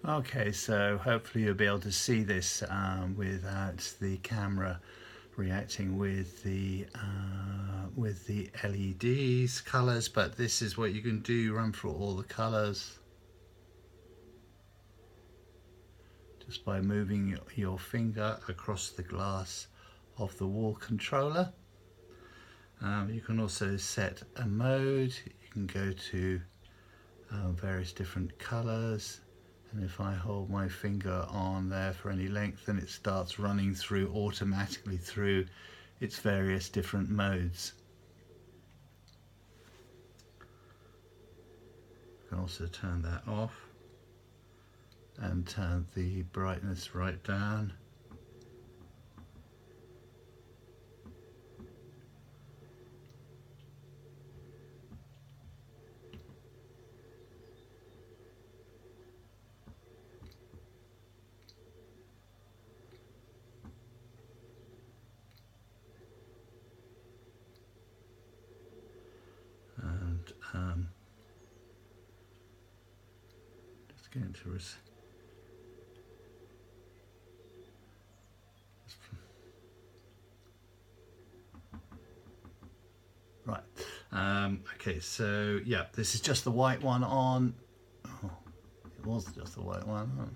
Okay, so hopefully you'll be able to see this without the camera reacting with the LEDs colors, but this is what you can do. Run through all the colors just by moving your finger across the glass of the wall controller. You can also set a mode. You can go to various different colors, and if I hold my finger on there for any length, then it starts running through automatically through its various different modes. You can also turn that off and turn the brightness right down. And just going to right. Okay, so yeah, this is just the white one on. Oh, it was just the white one. Oh.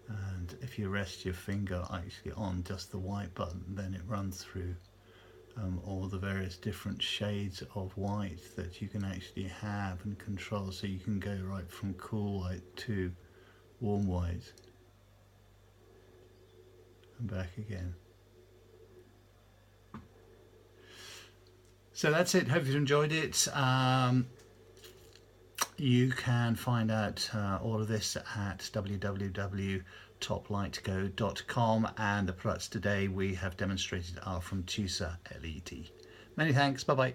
And if you rest your finger actually on just the white button, then it runs through all the various different shades of white that you can actually have and control. So you can go right from cool white to warm white and back again. So that's it. Hope you enjoyed it. You can find out all of this at www.toplightco.com, and the products today we have demonstrated are from Tusa LED. Many thanks. Bye bye.